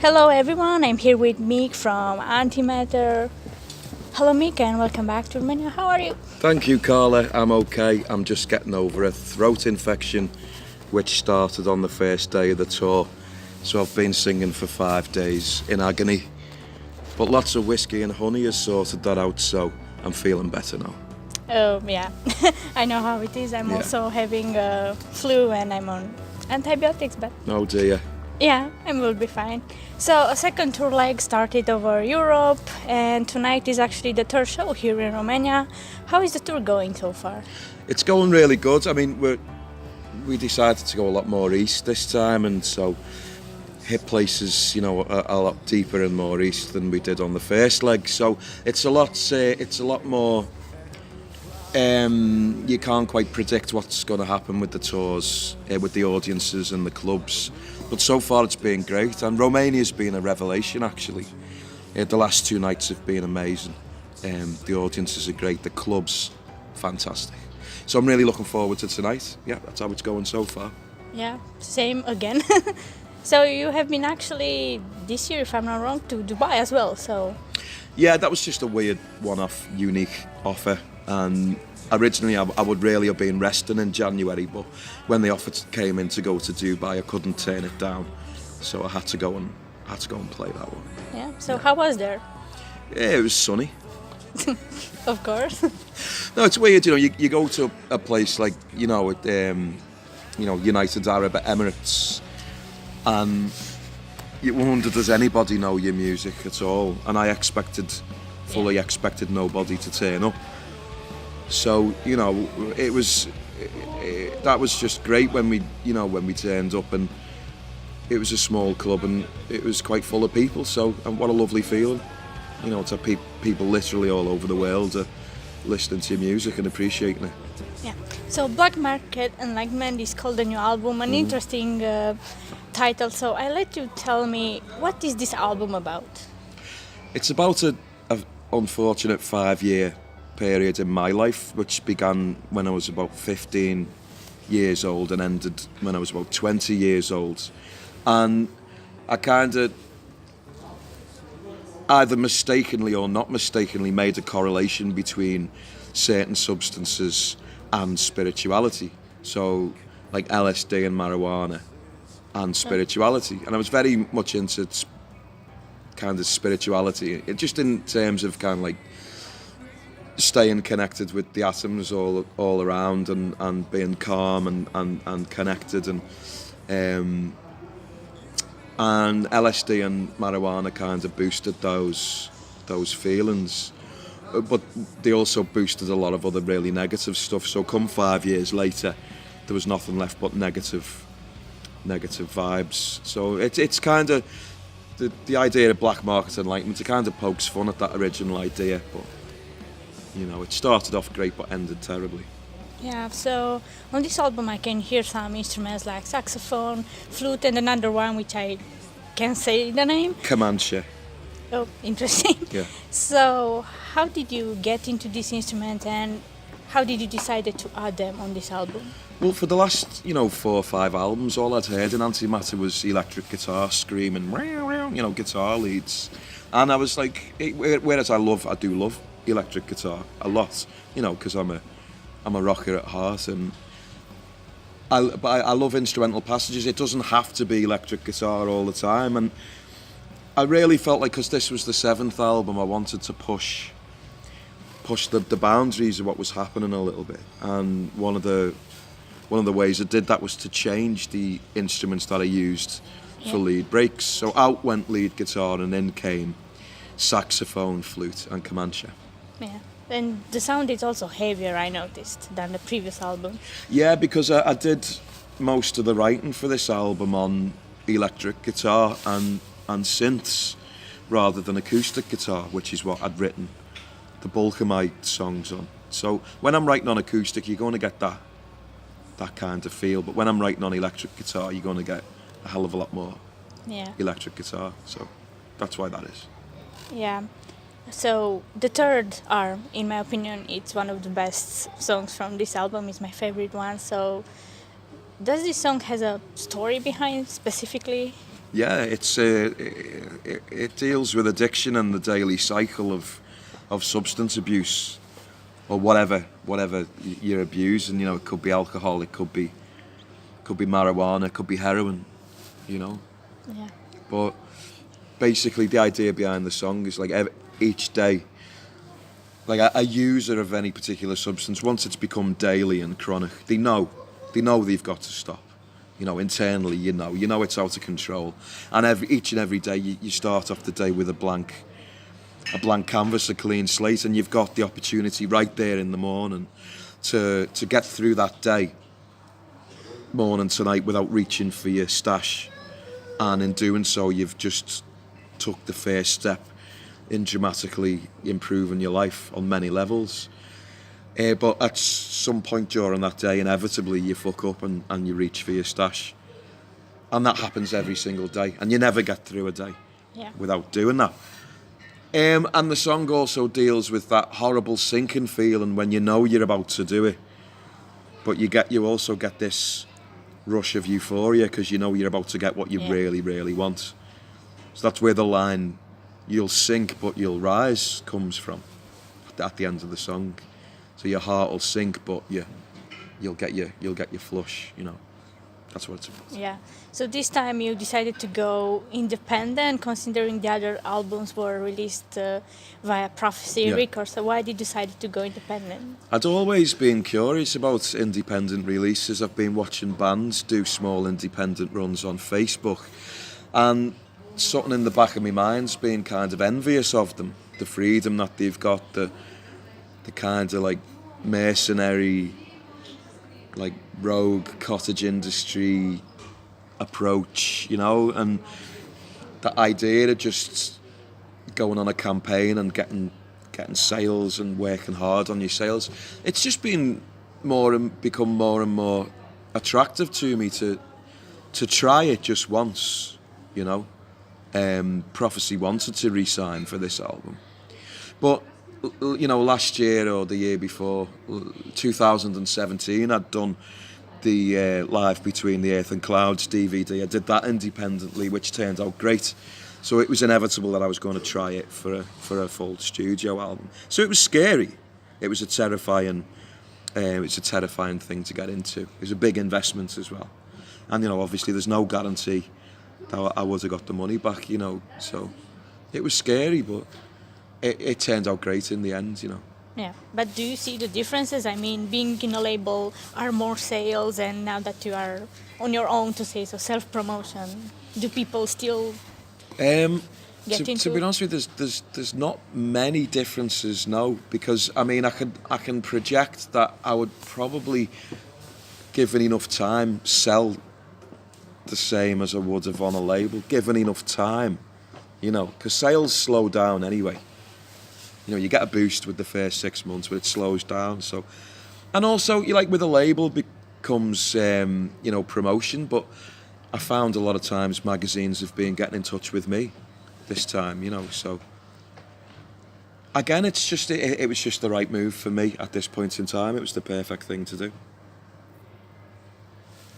Hello everyone, I'm here with Mick from Antimatter. Hello Mick and welcome back to Romania. How are you? Thank you, Carla. I'm okay. I'm just getting over a throat infection which started on the first day of the tour. So I've been singing for 5 days in agony. But lots of whiskey and honey has sorted that out, so I'm feeling better now. Oh yeah, I know how it is. I'm Yeah. also having a flu and I'm on antibiotics, but Oh dear. yeah, I will be fine. So a second tour leg started over Europe and tonight is actually the third show here in Romania. How is the tour going so far? It's going really good. I mean, we decided to go a lot more east this time, and so hit places, a lot deeper and more east than we did on the first leg. So it's a lot more. You can't quite predict what's going to happen with the tours, with the audiences and the clubs. But so far it's been great, and Romania's been a revelation actually. The last 2 nights have been amazing. The audiences are great, the clubs, fantastic. So I'm really looking forward to tonight. Yeah, that's how it's going so far. Yeah, same again. So you have been actually this year, if I'm not wrong, to Dubai as well. So Yeah, that was just a weird one-off, unique offer. And originally I would really have been resting in January, but when the offer came in to go to Dubai, I couldn't turn it down. So I had to go and play that one. yeah. So how was there? Yeah, it was sunny. Of course. No, it's weird, you go to a place like, United Arab Emirates, and you wonder, does anybody know your music at all? And I fully expected nobody to turn up. So, that was just great when we turned up, and it was a small club and it was quite full of people. So, and what a lovely feeling, to have people literally all over the world listening to your music and appreciating it. Yeah. So Market Enlightement is called the new album, an interesting title. So I let you tell me, what is this album about? It's about a unfortunate 5-year period in my life, which began when I was about 15 years old and ended when I was about 20 years old. And I kind of either mistakenly or not mistakenly made a correlation between certain substances and spirituality. So like LSD and marijuana and spirituality. And I was very much into kind of spirituality, just in terms of kind of like staying connected with the atoms all around and being calm and connected, and LSD and marijuana kind of boosted those feelings, but they also boosted a lot of other really negative stuff. So come 5 years later, there was nothing left but negative vibes. So it's kind of the idea of Black Market Enlightement. It kind of pokes fun at that original idea, but it started off great but ended terribly. Yeah, so on this album I can hear some instruments like saxophone, flute, and another one which I can't say the name. Comanche. Oh, interesting. Yeah. So how did you get into this instrument and how did you decide to add them on this album? Well, for the last 4 or 5 albums, all I'd heard in Antimatter was electric guitar screaming, guitar leads, and I was like, whereas I do love electric guitar a lot, because I'm a rocker at heart, and I love instrumental passages. It doesn't have to be electric guitar all the time, and I really felt like, because this was the 7th album, I wanted to push the boundaries of what was happening a little bit, and one of the ways I did that was to change the instruments that I used for lead breaks. So out went lead guitar and in came saxophone, flute and Comanche. Yeah, and the sound is also heavier, I noticed, than the previous album. Yeah, because I did most of the writing for this album on electric guitar and synths rather than acoustic guitar, which is what I'd written the bulk of my songs on. So when I'm writing on acoustic, you're going to get that kind of feel, but when I'm writing on electric guitar, you're going to get a hell of a lot more electric guitar. So that's why that is. Yeah. So the third arm, in my opinion, it's one of the best songs from this album. It's my favorite one. So does this song has a story behind specifically? Yeah, it deals with addiction and the daily cycle of substance abuse or whatever you're abusing. You know, it could be alcohol, it could be marijuana, it could be heroin. You know, Yeah. but basically the idea behind the song is like each day, like a user of any particular substance, once it's become daily and chronic, they know they've got to stop. You know, internally, you know it's out of control. And each and every day, you start off the day with a blank canvas, a clean slate, and you've got the opportunity right there in the morning to get through that day, morning to night, without reaching for your stash. And in doing so, you've just took the first step in dramatically improving your life on many levels. But at some point during that day, inevitably you fuck up and you reach for your stash. And that happens every single day. And you never get through a day without doing that. And the song also deals with that horrible sinking feeling when you know you're about to do it. But you also get this rush of euphoria because you know you're about to get what you really, really want. So that's where the line, "You'll sink but you'll rise," comes from at the end of the song. So your heart will sink, but you'll get your flush. You know, that's what it's about. Yeah. So this time you decided to go independent, considering the other albums were released via Prophecy Records. So why did you decide to go independent? I'd always been curious about independent releases. I've been watching bands do small independent runs on Facebook, and something in the back of my mind's been kind of envious of them, the freedom that they've got, the kind of like mercenary, like rogue cottage industry approach, you know, and the idea of just going on a campaign and getting sales and working hard on your sales. It's just become more and more attractive to me to try it just once, you know. Prophecy wanted to re-sign for this album, but you know, last year or the year before, 2017, I'd done the Live Between the Earth and Clouds DVD. I did that independently, which turned out great. So it was inevitable that I was going to try it for a full studio album. So it was scary. It was a terrifying thing to get into. It was a big investment as well. And, you know, obviously there's no guarantee that I would have got the money back, you know. So it was scary, but it turned out great in the end, you know. Yeah, but do you see the differences? I mean, being in a label are more sales, and now that you are on your own, to say so, self-promotion, do people still get into? To be honest with you, there's not many differences, no, because I mean, I can project that I would probably, given enough time, sell the same as I would have on a label, given enough time, you know, because sales slow down anyway. You know, you get a boost with the first 6 months, but it slows down. So, and also, you like with a label becomes, you know, promotion. But I found a lot of times magazines have been getting in touch with me this time, you know. So again, it's just it was just the right move for me at this point in time. It was the perfect thing to do.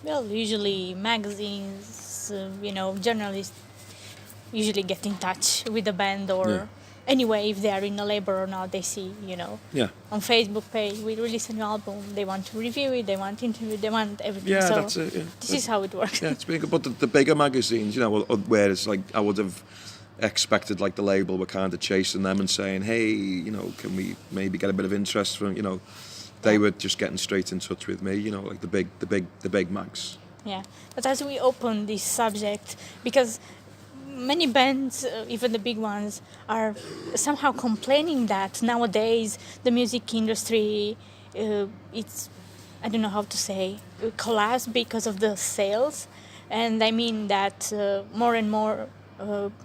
Well, usually magazines, you know, journalists usually get in touch with the band or anyway, if they are in a label or not, they see, you know, on Facebook page, we release a new album, they want to review it, they want interview, they want everything. Yeah, so that's it. Yeah. This is how it works. Yeah, it's big. But the bigger magazines, you know, where it's like I would have expected, like the label were kind of chasing them and saying, hey, you know, can we maybe get a bit of interest from, you know, they were just getting straight in touch with me, you know, like the big mags. Yeah, but as we open this subject, because many bands, even the big ones, are somehow complaining that nowadays the music industry, it's, I don't know how to say, collapsed because of the sales. And I mean that more and more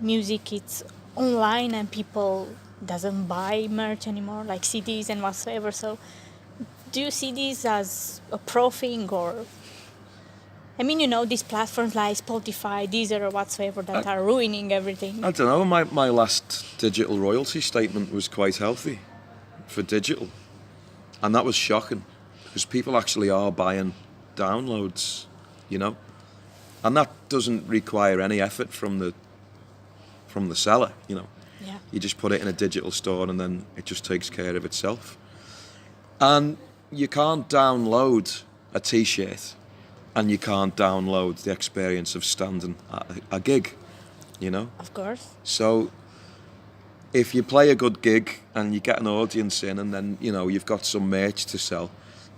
music it's online and people doesn't buy merch anymore, like CDs and whatsoever. So do you see this as a pro thing, or I mean, you know, these platforms like Spotify, Deezer, or whatsoever that are ruining everything? I don't know. My last digital royalty statement was quite healthy for digital. And that was shocking because people actually are buying downloads, you know. and that doesn't require any effort from the seller. Yeah. You just put it in a digital store, and then it just takes care of itself. And you can't download a T-shirt, and you can't download the experience of standing at a gig. Of course. So if you play a good gig and you get an audience in, and then you've got some merch to sell,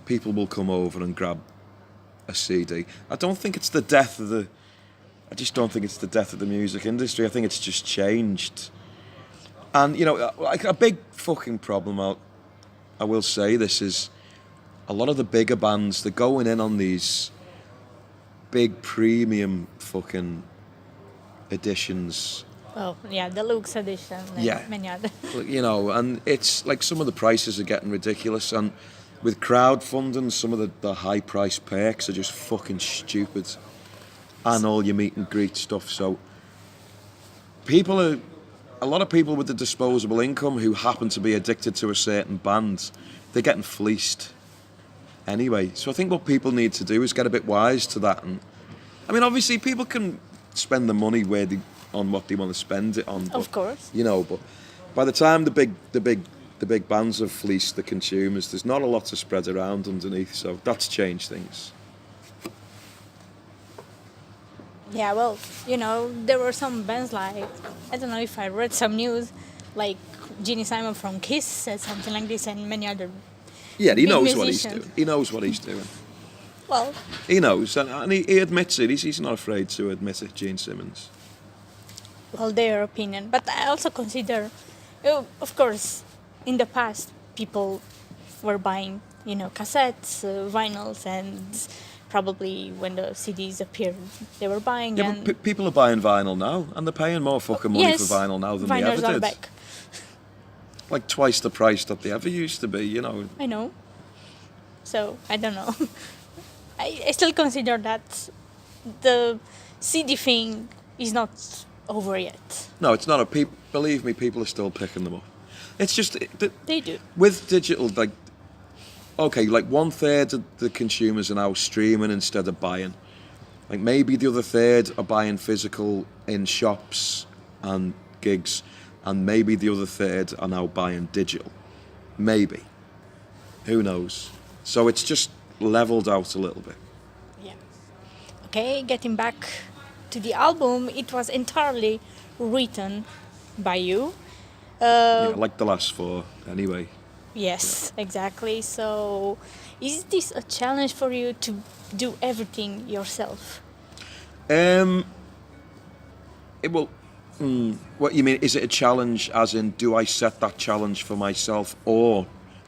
people will come over and grab a CD. I don't think it's the death of the. I just don't think it's the death of the music industry. I think it's just changed. And like a big fucking problem. I will say this is a lot of the bigger bands. They're going in on these big premium fucking editions. Oh, yeah, deluxe edition. And Yeah. many other. And it's like some of the prices are getting ridiculous. And with crowdfunding, some of the high price perks are just fucking stupid. And all your meet and greet stuff. So a lot of people with the disposable income who happen to be addicted to a certain band, they're getting fleeced anyway. So I think what people need to do is get a bit wise to that. And I mean, obviously, people can spend the money on what they want to spend it on. Of course. But by the time the big bands have fleeced the consumers, there's not a lot to spread around underneath. So that's changed things. Yeah, well, there were some bands like, I don't know if I read some news, like Gene Simon from Kiss said something like this, and many other. Yeah, he big knows what he's musicians. doing. He knows what he's doing. Well, He knows, and he admits it. He's not afraid to admit it, Gene Simmons. their opinion. But I also consider, of course, in the past, people were buying, cassettes, vinyls, and probably when the CDs appeared, they were buying. Yeah, and but people are buying vinyl now, and they're paying more fucking money yes, for vinyl now than they vinyls ever are did. back. Like twice the price that they ever used to be, I know. So, I don't know. I still consider that the CD thing is not over yet. No, it's not. Believe me, people are still picking them up. It's just They do. with digital, like, okay, like 1/3 of the consumers are now streaming instead of buying. Like maybe the other third are buying physical in shops and gigs, and maybe the other third are now buying digital. Maybe. Who knows? So it's just leveled out a little bit. Yeah. Okay, getting back to the album, it was entirely written by you. Yeah, like the last four, anyway. Yes, exactly. So, is this a challenge for you to do everything yourself? What you mean? Is it a challenge? As in, do I set that challenge for myself, or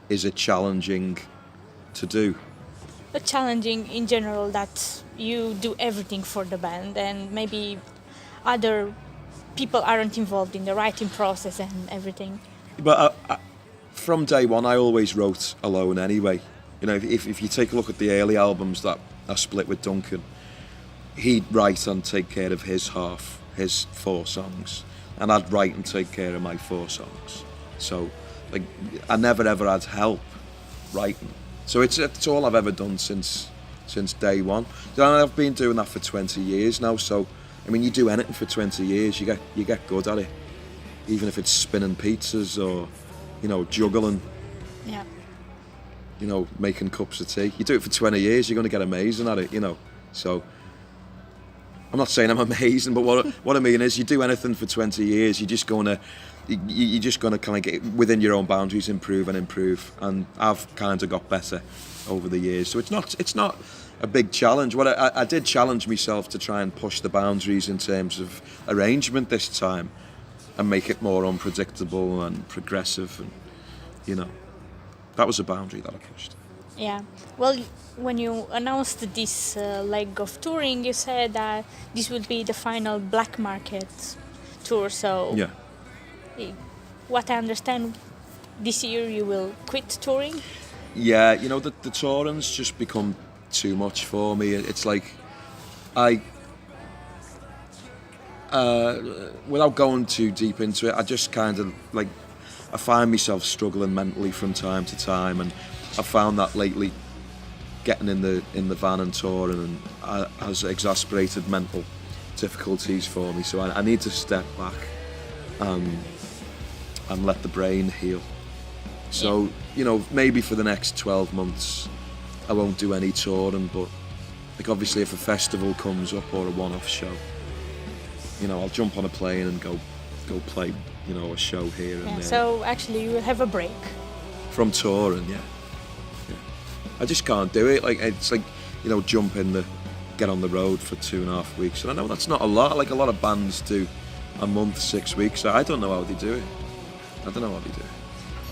is it challenging to do? Challenging in general that you do everything for the band and maybe other people aren't involved in the writing process and everything. But from day one, I always wrote alone anyway. If you take a look at the early albums that I split with Duncan, he'd write and take care of his half, his 4 songs, and I'd write and take care of my 4 songs. So, like, I never ever had help writing. So it's all I've ever done since day one. And I've been doing that for 20 years now. So, I mean, you do anything for 20 years, you get good at it. Even if it's spinning pizzas or, juggling, Yeah. making cups of tea. You do it for 20 years, you're going to get amazing at it, So, I'm not saying I'm amazing, but what I mean is, you do anything for 20 years, you're just going to kind of get within your own boundaries, improve, and I've kind of got better over the years. So it's not a big challenge. What I did challenge myself to try and push the boundaries in terms of arrangement this time, and make it more unpredictable and progressive, and that was a boundary that I pushed. Yeah. Well, when you announced this leg of touring, you said that this would be the final Black Market tour. So, Yeah. what I understand, this year you will quit touring. Yeah, the touring's just become too much for me. It's like without going too deep into it, I just kind of like, I find myself struggling mentally from time to time, and I found that lately, getting in the van and touring, and has exasperated mental difficulties for me. So I need to step back and let the brain heal. So, you know, maybe for the next 12 months, I won't do any touring, but like obviously if a festival comes up or a one-off show, you know, I'll jump on a plane and go play, you know, a show here and there. So actually you will have a break. From touring, yeah. I just can't do it. Like, it's like, you know, get on the road for 2.5 weeks. And I know that's not a lot. Like, a lot of bands do a month, 6 weeks. So I don't know how they do it. I don't know how they do it.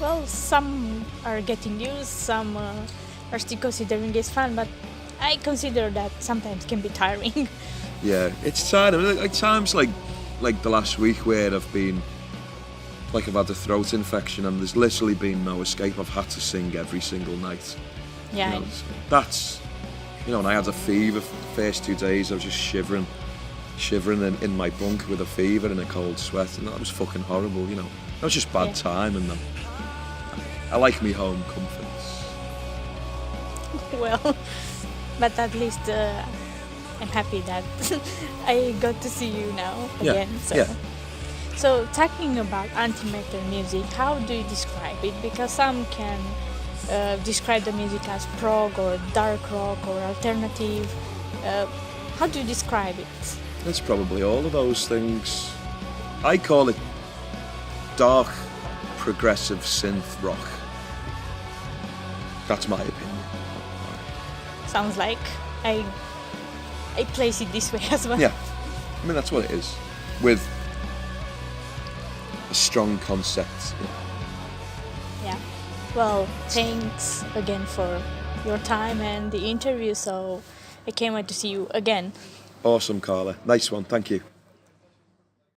Well, some are getting used, some are still considering it fun, but I consider that sometimes can be tiring. Yeah, it's tiring. Like times like the last week where I've had a throat infection and there's literally been no escape. I've had to sing every single night. Yeah. You know, that's, you know, and I had a fever for the first 2 days. I was just shivering in my bunk with a fever and a cold sweat, and that was fucking horrible, you know. That was just bad time, and I like me home comforts. Well, but at least I'm happy that I got to see you now again. So talking about Antimatter music, how do you describe it? Because some can describe the music as prog or dark rock or alternative. How do you describe it? It's probably all of those things. I call it dark, progressive synth rock. That's my opinion. Sounds like I place it this way as well. Yeah, I mean that's what it is, with a strong concept. Yeah. Well, thanks again for your time and the interview. So I can't wait to see you again. Awesome, Carla. Nice one. Thank you.